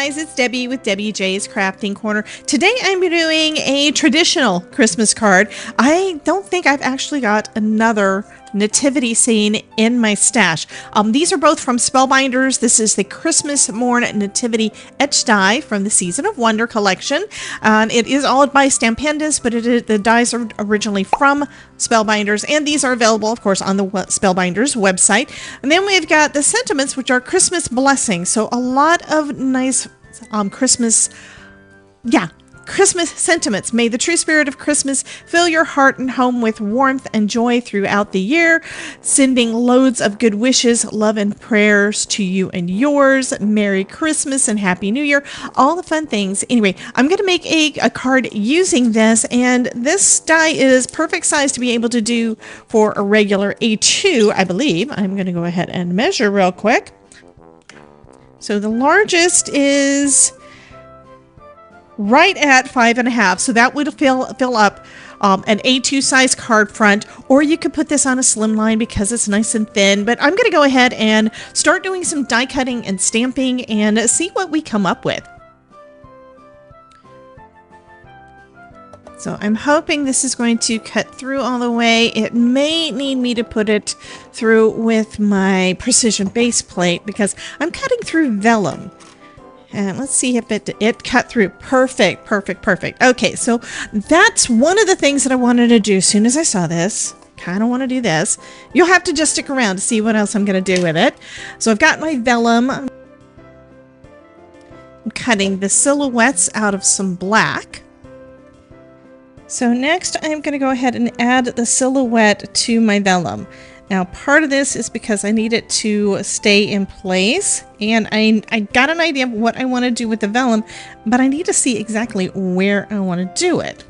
guys, it's Debbie with Debbie J's Crafting Corner. Today I'm doing a traditional Christmas card. I don't think I've actually got another nativity scene in my stash. These are both from Spellbinders. This is the Christmas Morn Nativity etch die from the Season of Wonder collection. It is all by Spellbinders, but the dies are originally from Spellbinders, and these are available, of course, on the Spellbinders website. And then we've got the sentiments, which are Christmas blessings. So a lot of nice Christmas sentiments. May the true spirit of Christmas fill your heart and home with warmth and joy throughout the year. Sending loads of good wishes, love and prayers to you and yours. Merry Christmas and Happy New Year. All the fun things. Anyway, I'm going to make a card using this, and this die is perfect size to be able to do for a regular A2, I believe. I'm going to go ahead and measure real quick. So the largest is right at 5.5, so that would fill up an A2 size card front, or you could put this on a slim line because it's nice and thin. But I'm going to go ahead and start doing some die cutting and stamping and see what we come up with. So I'm hoping this is going to cut through all the way. It may need me to put it through with my precision base plate because I'm cutting through vellum. And let's see if it cut through. Perfect, perfect, perfect. Okay, so that's one of the things that I wanted to do as soon as I saw this. Kind of want to do this. You'll have to just stick around to see what else I'm going to do with it. So I've got my vellum. I'm cutting the silhouettes out of some black. So next I'm going to go ahead and add the silhouette to my vellum. Now, part of this is because I need it to stay in place, and I got an idea of what I want to do with the vellum, but I need to see exactly where I want to do it.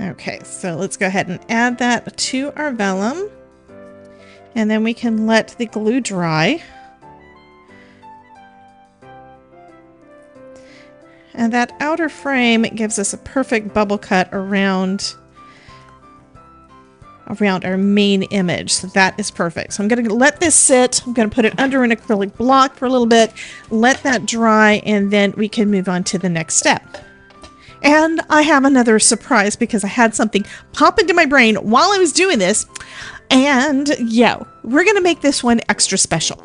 Okay, so let's go ahead and add that to our vellum, and then we can let the glue dry. And that outer frame gives us a perfect bubble cut around our main image. So that is perfect. So I'm going to let this sit. I'm going to put it under an acrylic block for a little bit, let that dry, and then we can move on to the next step. And I have another surprise because I had something pop into my brain while I was doing this. And yeah, we're going to make this one extra special.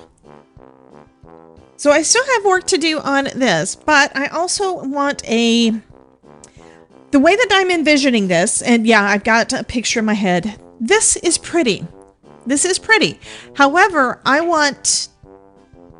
So I still have work to do on this, but I also want the way that I'm envisioning this, and yeah, I've got a picture in my head. This is pretty. This is pretty. However, I want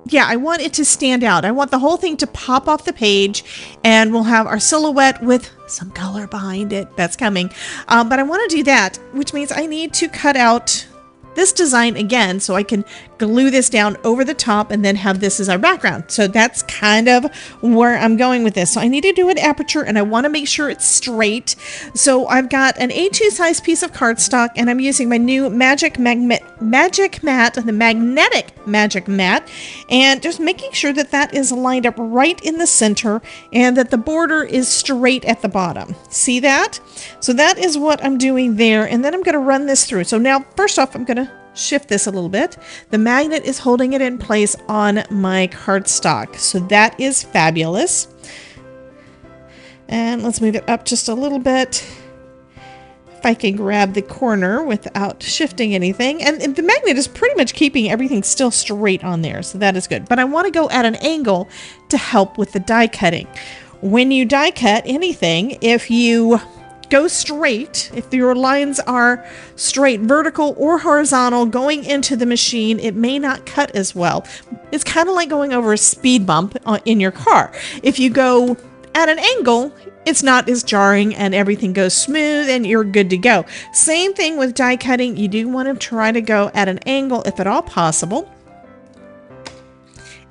it to stand out. I want the whole thing to pop off the page, and we'll have our silhouette with some color behind it. That's coming. But I want to do that, which means I need to cut out this design again so I can glue this down over the top and then have this as our background. So that's kind of where I'm going with this. So I need to do an aperture, and I want to make sure it's straight. So I've got an A2 size piece of cardstock, and I'm using my new Magic Mat, the magnetic Magic Mat, and just making sure that that is lined up right in the center and that the border is straight at the bottom. See that? So that is what I'm doing there, and then I'm going to run this through. So now, first off, I'm going to shift this a little bit. The magnet is holding it in place on my cardstock, so that is fabulous. And let's move it up just a little bit. If I can grab the corner without shifting anything. And the magnet is pretty much keeping everything still straight on there, so that is good. But I want to go at an angle to help with the die cutting. When you die cut anything, if you go straight, if your lines are straight, vertical or horizontal going into the machine, it may not cut as well. It's kind of like going over a speed bump in your car. If you go at an angle, it's not as jarring and everything goes smooth and you're good to go. Same thing with die cutting. You do want to try to go at an angle if at all possible.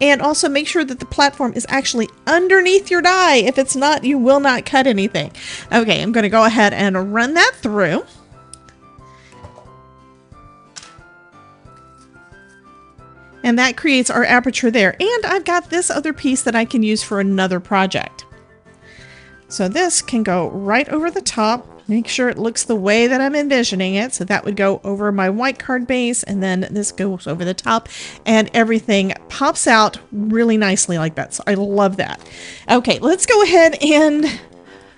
And also make sure that the platform is actually underneath your die. If it's not, you will not cut anything. Okay, I'm going to go ahead and run that through. And that creates our aperture there. And I've got this other piece that I can use for another project. So this can go right over the top. Make sure it looks the way that I'm envisioning it. So that would go over my white card base, and then this goes over the top, and everything pops out really nicely like that. So I love that. Okay, let's go ahead and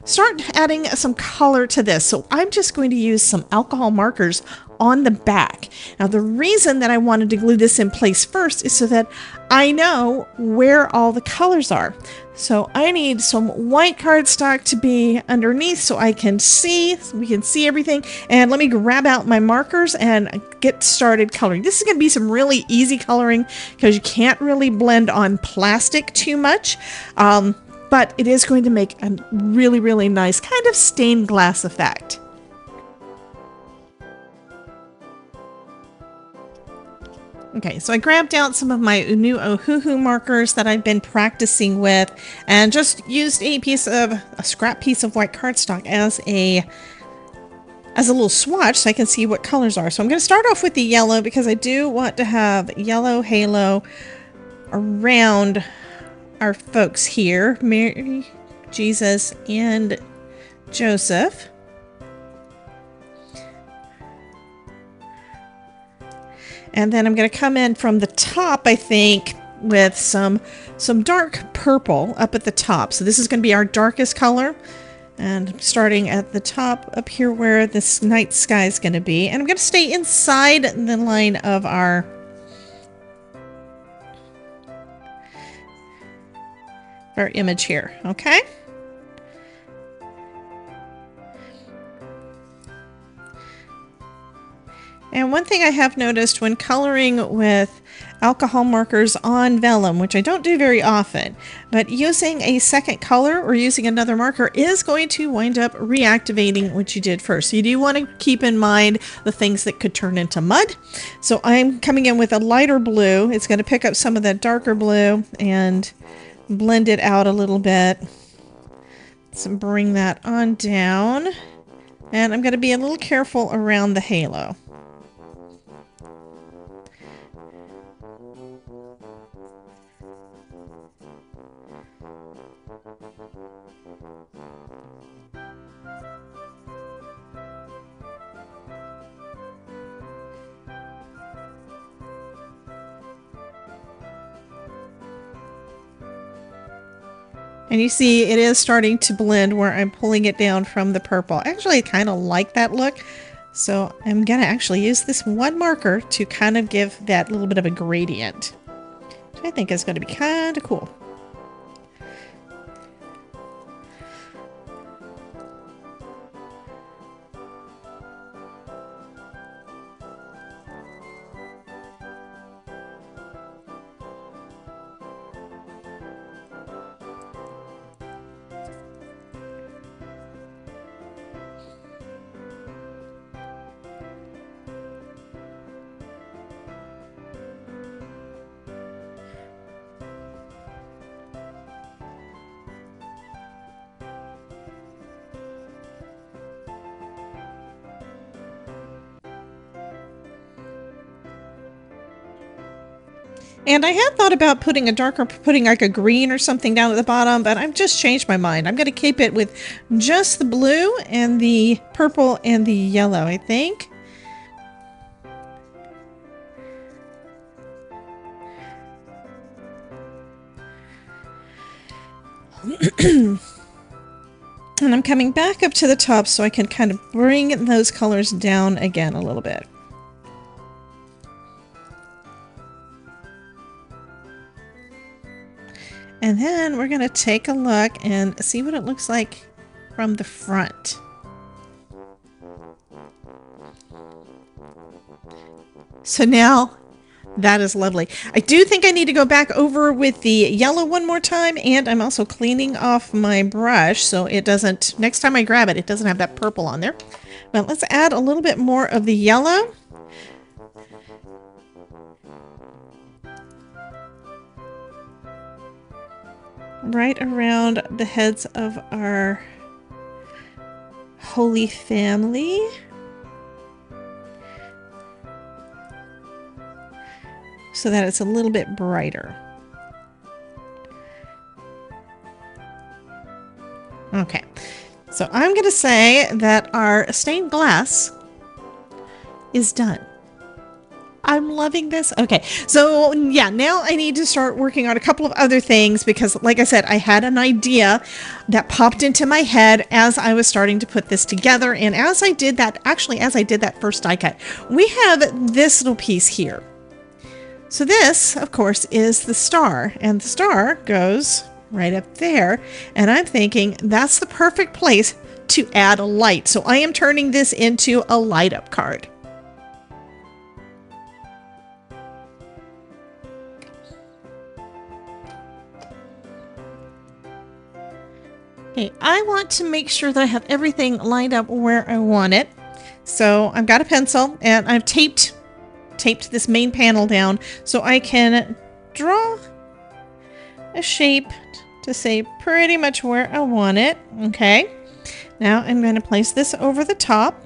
start adding some color to this. So I'm just going to use some alcohol markers on the back. Now the reason that I wanted to glue this in place first is so that I know where all the colors are. So I need some white cardstock to be underneath so I can see, so we can see everything. And let me grab out my markers and get started coloring. This is going to be some really easy coloring because you can't really blend on plastic too much. But it is going to make a really, really nice kind of stained glass effect. Okay, so I grabbed out some of my new Ohuhu markers that I've been practicing with and just used a scrap piece of white cardstock as a little swatch so I can see what colors are. So I'm going to start off with the yellow because I do want to have yellow halo around our folks here, Mary, Jesus, and Joseph. And then I'm going to come in from the top, I think, with some dark purple up at the top. So this is going to be our darkest color. And starting at the top up here where this night sky is going to be. And I'm going to stay inside the line of our image here, okay? And one thing I have noticed when coloring with alcohol markers on vellum, which I don't do very often, but using a second color or using another marker is going to wind up reactivating what you did first. So you do want to keep in mind the things that could turn into mud. So I'm coming in with a lighter blue. It's going to pick up some of that darker blue and blend it out a little bit. So bring that on down. And I'm going to be a little careful around the halo. And you see it is starting to blend where I'm pulling it down from the purple. Actually, I kind of like that look. So I'm going to actually use this one marker to kind of give that little bit of a gradient, which I think is going to be kind of cool. And I had thought about putting like a green or something down at the bottom, but I've just changed my mind. I'm going to keep it with just the blue and the purple and the yellow, I think. And I'm coming back up to the top so I can kind of bring those colors down again a little bit. And then we're going to take a look and see what it looks like from the front. So now that is lovely. I do think I need to go back over with the yellow one more time, and I'm also cleaning off my brush so it doesn't, next time I grab it, it doesn't have that purple on there. But let's add a little bit more of the yellow. Right around the heads of our Holy Family. So that it's a little bit brighter. Okay, So I'm going to say that our stained glass is done. I'm loving this. Okay, so yeah, now I need to start working on a couple of other things because, like I said, I had an idea that popped into my head as I was starting to put this together. And as I did that, actually, as I did that first die cut, we have this little piece here. So this, of course, is the star, and the star goes right up there. And I'm thinking that's the perfect place to add a light. So I am turning this into a light up card. Okay, I want to make sure that I have everything lined up where I want it. So I've got a pencil and I've taped this main panel down so I can draw a shape to say pretty much where I want it. Okay, now I'm going to place this over the top.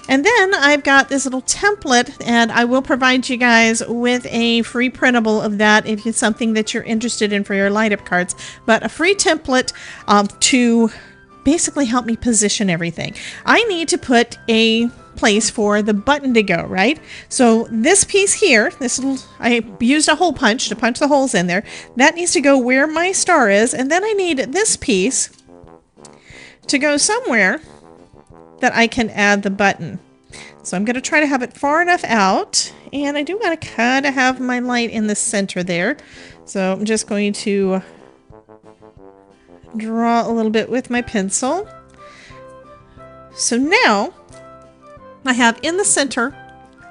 And then I've got this little template, and I will provide you guys with a free printable of that if it's something that you're interested in for your light up cards. But a free template to basically help me position everything. I need to put a place for the button to go, right? So this piece here, this little, I used a hole punch to punch the holes in there. That needs to go where my star is, and then I need this piece to go somewhere that I can add the button. So I'm going to try to have it far enough out, and I do want to kind of have my light in the center there. So I'm just going to draw a little bit with my pencil. So now I have in the center,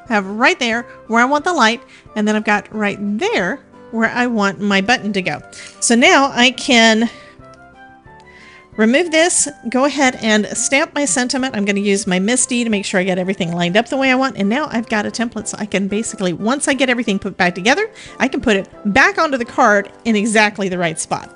I have right there where I want the light, and then I've got right there where I want my button to go. So now I can remove this, go ahead and stamp my sentiment. I'm going to use my MISTI to make sure I get everything lined up the way I want. And now I've got a template, so I can basically, once I get everything put back together, I can put it back onto the card in exactly the right spot.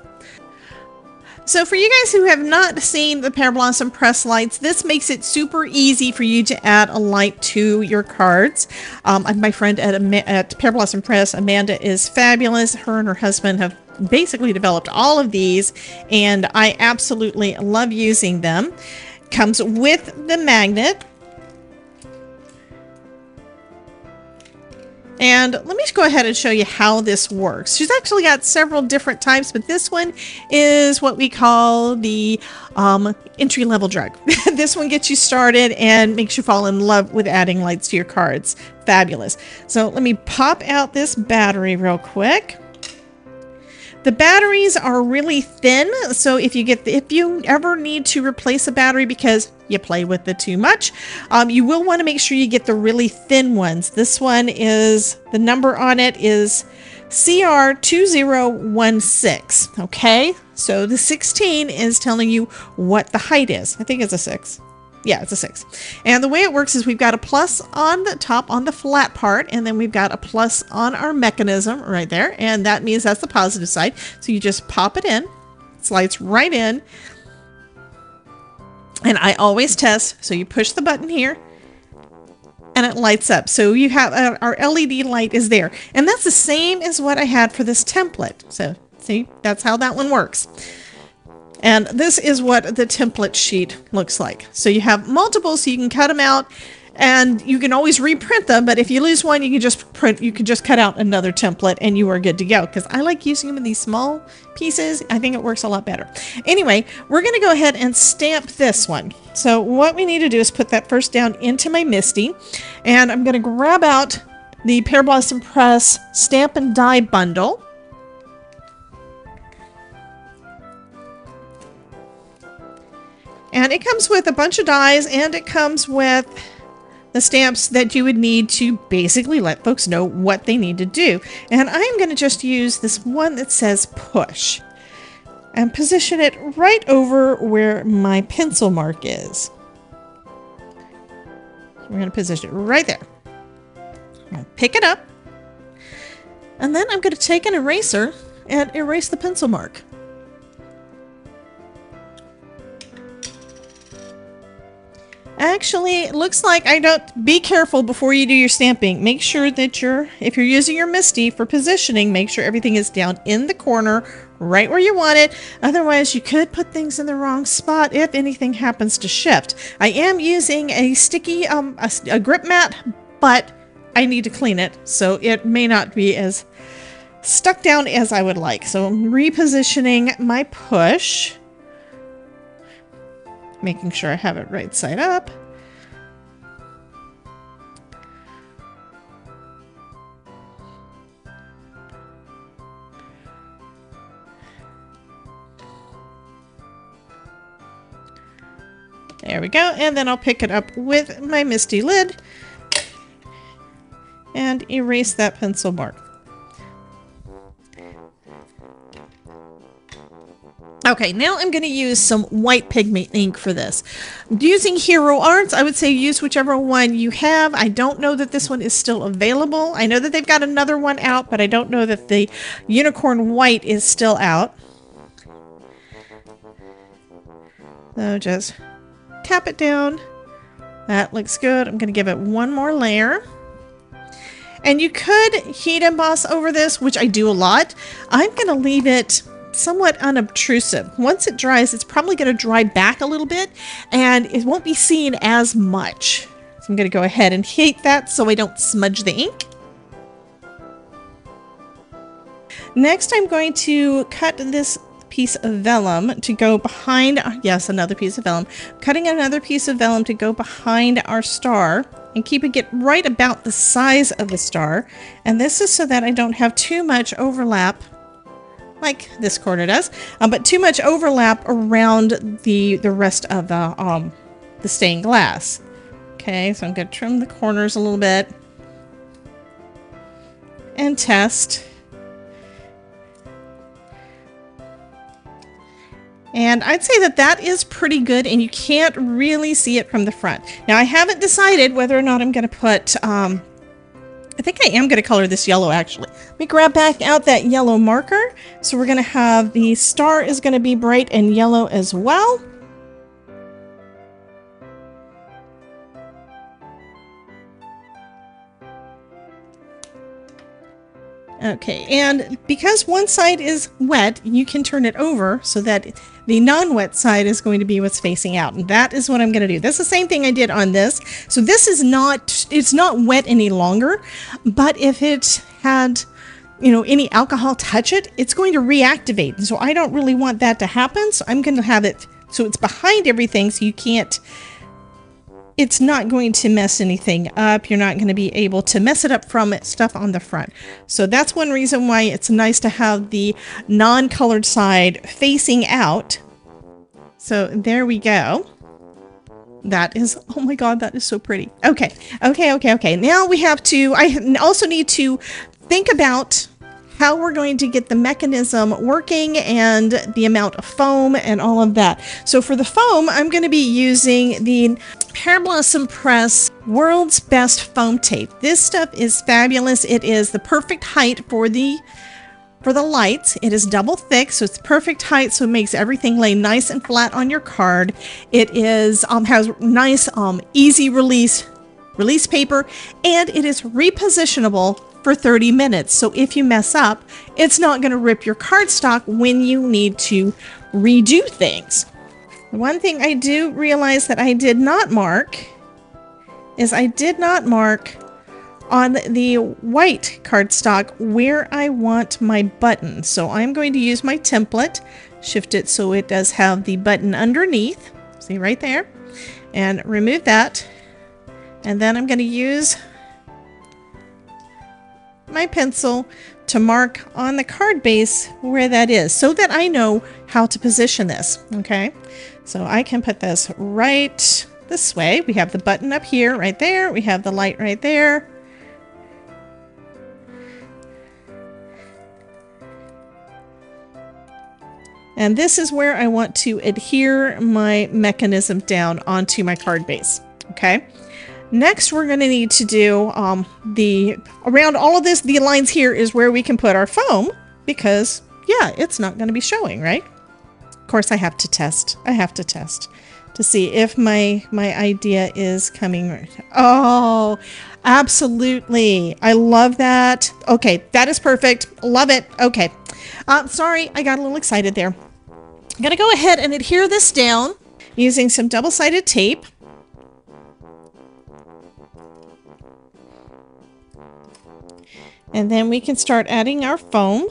So for you guys who have not seen the Pear Blossom press lights, this makes it super easy for you to add a light to your cards. My friend at Pear Blossom Press, Amanda, is fabulous. Her and her husband have basically developed all of these, and I absolutely love using them. Comes with the magnet. And let me just go ahead and show you how this works. She's actually got several different types, but this one is what we call the entry-level drug. This one gets you started and makes you fall in love with adding lights to your cards. Fabulous. So let me pop out this battery real quick. The batteries are really thin, so if you ever need to replace a battery because you play with it too much, you will want to make sure you get the really thin ones. This one is, the number on it is CR2016, okay? So the 16 is telling you what the height is. I think it's a 6. Yeah, it's a 6. And the way it works is we've got a plus on the top on the flat part, and then we've got a plus on our mechanism right there, and that means that's the positive side. So you just pop it in, it slides right in, and I always test. So you push the button here, and it lights up. So you have our LED light is there, and that's the same as what I had for this template. So see, that's how that one works. And this is what the template sheet looks like. So you have multiple, so you can cut them out, and you can always reprint them. But if you lose one, you can just print. You can just cut out another template, and you are good to go. Because I like using them in these small pieces. I think it works a lot better. Anyway, we're going to go ahead and stamp this one. So what we need to do is put that first down into my MISTI, and I'm going to grab out the Pear Blossom Press Stamp and Die bundle. And it comes with a bunch of dies, and it comes with the stamps that you would need to basically let folks know what they need to do. And I'm going to just use this one that says push and position it right over where my pencil mark is. We're going to position it right there. I'm going to pick it up, and then I'm going to take an eraser and erase the pencil mark. Actually, it looks like I don't. Be careful before you do your stamping. Make sure that if you're using your MISTI for positioning, make sure everything is down in the corner right where you want it. Otherwise, you could put things in the wrong spot if anything happens to shift. I am using a sticky, a grip mat, but I need to clean it, so it may not be as stuck down as I would like. So I'm repositioning my push, making sure I have it right side up. There we go, and then I'll pick it up with my Misty lid and erase that pencil mark. Okay, now I'm going to use some white pigment ink for this. Using Hero Arts, I would say use whichever one you have. I don't know that this one is still available. I know that they've got another one out, but I don't know that the Unicorn White is still out. So just tap it down. That looks good. I'm going to give it one more layer. And you could heat emboss over this, which I do a lot. I'm going to leave it somewhat unobtrusive. Once it dries, it's probably going to dry back a little bit and it won't be seen as much. So I'm going to go ahead and heat that so I don't smudge the ink. Next, I'm going to cut this piece of vellum to go behind, yes, another piece of vellum. Cutting another piece of vellum to go behind our star and keeping it right about the size of the star. And this is so that I don't have too much overlap like this corner does, but too much overlap around the rest of the stained glass. Okay, so I'm going to trim the corners a little bit and test. And I'd say that that is pretty good, and you can't really see it from the front. Now, I haven't decided whether or not I'm going to put, I think I am going to color this yellow, actually. Let me grab back out that yellow marker. So we're going to have the star is going to be bright and yellow as well. Okay, and because one side is wet, you can turn it over so that the non-wet side is going to be what's facing out. And that is what I'm going to do. That's the same thing I did on this. So this is not, it's not wet any longer, but if it had, you know, any alcohol touch it, it's going to reactivate. And so I don't really want that to happen. So I'm going to have it, so it's behind everything so you can't, it's not going to mess anything up. You're not going to be able to mess it up from stuff on the front. So that's one reason why it's nice to have the non-colored side facing out. So there we go. That is, oh my God, that is so pretty. Okay. Now we have to, I also need to think about how we're going to get the mechanism working and the amount of foam and all of that. So for the foam, I'm going to be using the Pear Blossom Press World's Best Foam Tape. This stuff is fabulous. It is the perfect height for the lights. It is double thick, so it's perfect height, so it makes everything lay nice and flat on your card. It is has nice easy release paper, and it is repositionable for 30 minutes. So if you mess up, it's not going to rip your cardstock when you need to redo things. One thing I do realize that I did not mark is I did not mark on the white cardstock where I want my button. So I'm going to use my template, shift it so it does have the button underneath. See right there, and remove that. And then I'm going to use my pencil to mark on the card base where that is so that I know how to position this. Okay, so I can put this right this way. We have the button up here, right there. We have the light right there. And this is where I want to adhere my mechanism down onto my card base. Okay. Next, we're going to need to do around all of this, the lines here is where we can put our foam because, yeah, it's not going to be showing, right? Of course, I have to test. I have to test to see if my idea is coming right. Oh, absolutely. I love that. Okay, that is perfect. Love it. Okay. Sorry, I got a little excited there. I'm going to go ahead and adhere this down using some double-sided tape. And then we can start adding our foam.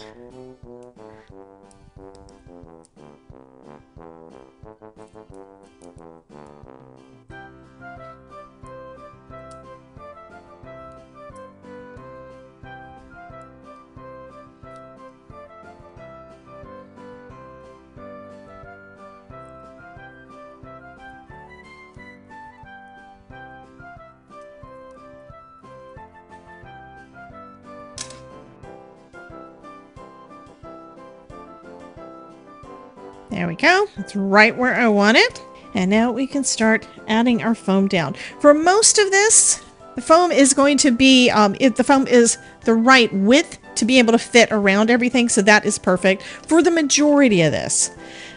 There we go. That's right where I want it. And now we can start adding our foam down. For most of this, the foam is going to be, the foam is the right width to be able to fit around everything, so that is perfect for the majority of this.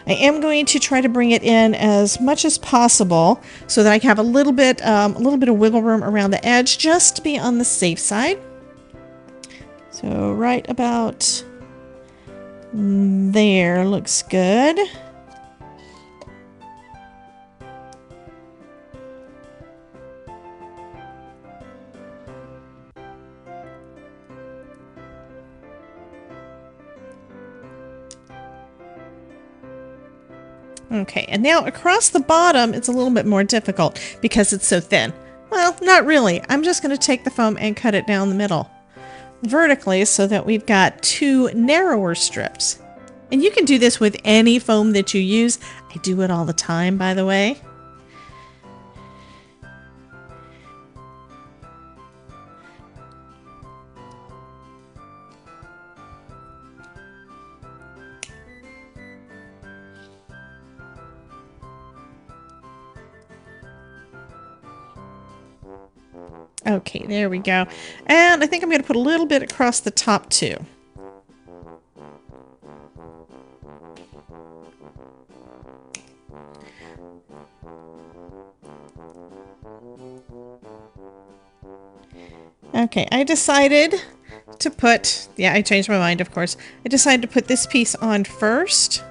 I am going to try to bring it in as much as possible so that I can have a little bit of wiggle room around the edge, just to be on the safe side. So right about there looks good. Okay, and now across the bottom, it's a little bit more difficult because it's so thin. Well, not really. I'm just going to take the foam and cut it down the middle vertically so that we've got two narrower strips. And you can do this with any foam that you use. I do it all the time, by the way. Okay, there we go. And I think I'm going to put a little bit across the top too. Okay, I decided to put, yeah, I changed my mind, of course. I decided to put this piece on first.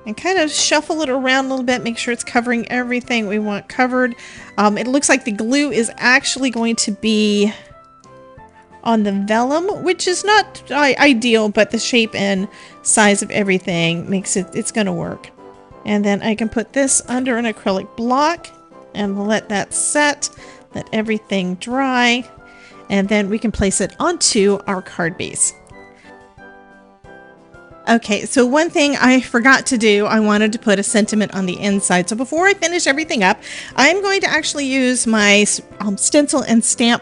And kind of shuffle it around a little bit, make sure it's covering everything we want covered. It looks like the glue is actually going to be on the vellum, which is not ideal, but the shape and size of everything makes it's going to work. And then I can put this under an acrylic block and let that set, let everything dry, and then we can place it onto our card base. Okay, so one thing I forgot to do, I wanted to put a sentiment on the inside. So before I finish everything up, I'm going to actually use my stencil and stamp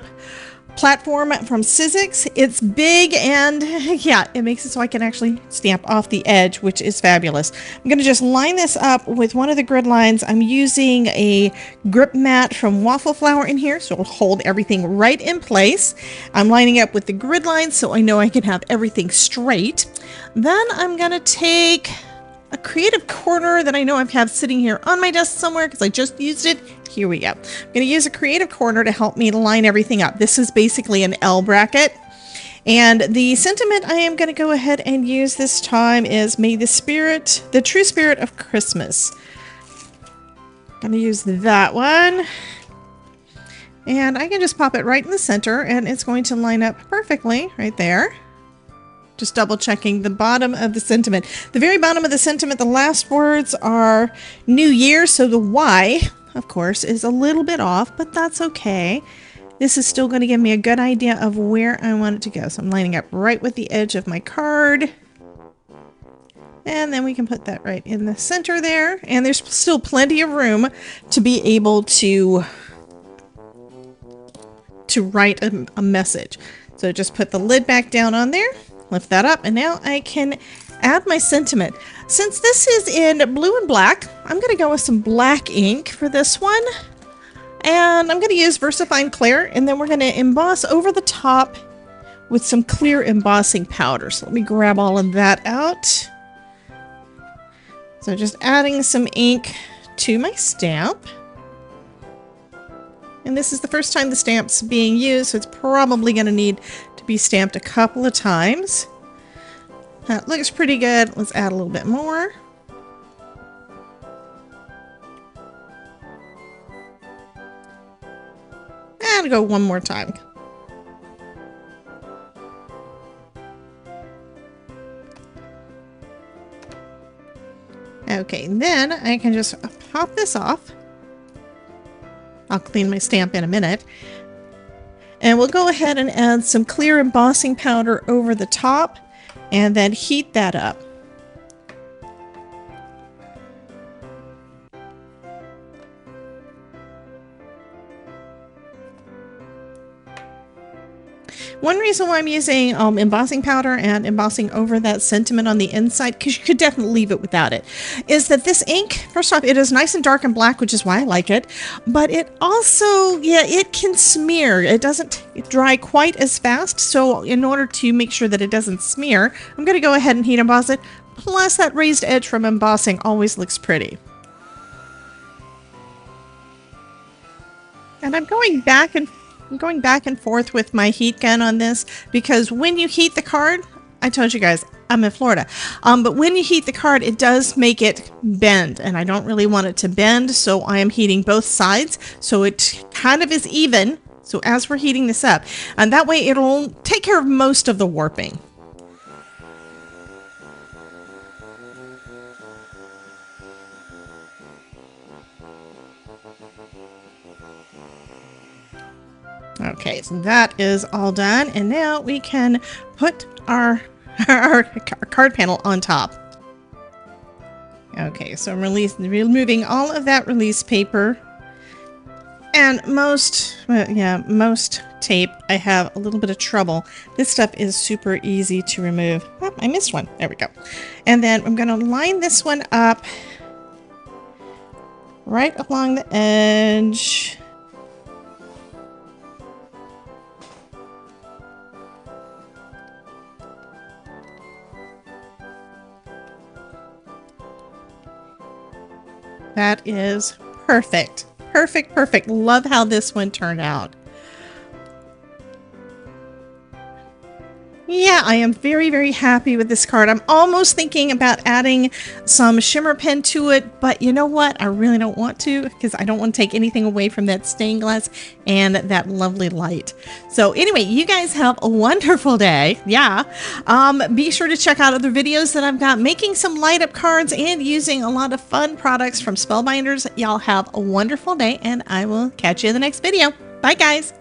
platform from Sizzix. It's big and yeah, it makes it so I can actually stamp off the edge, which is fabulous. I'm going to just line this up with one of the grid lines. I'm using a grip mat from Waffle Flower in here, so it'll hold everything right in place. I'm lining up with the grid lines so I know I can have everything straight. Then I'm going to take a creative corner that I know I have sitting here on my desk somewhere because I just used it. Here we go. I'm going to use a creative corner to help me line everything up. This is basically an L bracket. And the sentiment I am going to go ahead and use this time is May the true spirit of Christmas. I'm going to use that one. And I can just pop it right in the center and it's going to line up perfectly right there. Just double checking the bottom of the sentiment. The very bottom of the sentiment, the last words are New Year, so the Y, of course, is a little bit off, but that's okay. This is still going to give me a good idea of where I want it to go. So I'm lining up right with the edge of my card. And then we can put that right in the center there. And there's still plenty of room to be able to write a message. So just put the lid back down on there. Lift that up, and now I can add my sentiment. Since this is in blue and black, I'm going to go with some black ink for this one. And I'm going to use VersaFine Clear, and then we're going to emboss over the top with some clear embossing powder. So let me grab all of that out. So just adding some ink to my stamp. And this is the first time the stamp's being used, so it's probably going to need to be stamped a couple of times. That looks pretty good. Let's add a little bit more. And go one more time. Okay, and then I can just pop this off. I'll clean my stamp in a minute. And we'll go ahead and add some clear embossing powder over the top and then heat that up. One reason why I'm using embossing powder and embossing over that sentiment on the inside, because you could definitely leave it without it, is that this ink, first off, it is nice and dark and black, which is why I like it, but it also, yeah, it can smear. It doesn't dry quite as fast, so in order to make sure that it doesn't smear, I'm going to go ahead and heat emboss it, plus that raised edge from embossing always looks pretty. And I'm going back and forth with my heat gun on this because when you heat the card, I told you guys, I'm in Florida, but when you heat the card, it does make it bend, and I don't really want it to bend, so I am heating both sides, so it kind of is even, so as we're heating this up, and that way it'll take care of most of the warping. Okay, so that is all done, and now we can put our card panel on top. Okay, so I'm removing all of that release paper, and most tape I have a little bit of trouble. This stuff is super easy to remove. Oh, I missed one. There we go. And then I'm going to line this one up right along the edge. That is perfect. Perfect, perfect. Love how this one turned out. Yeah, I am very, very happy with this card. I'm almost thinking about adding some shimmer pen to it, but you know what? I really don't want to because I don't want to take anything away from that stained glass and that lovely light. So anyway, you guys have a wonderful day. Yeah. Be sure to check out other videos that I've got making some light up cards and using a lot of fun products from Spellbinders. Y'all have a wonderful day, and I will catch you in the next video. Bye, guys.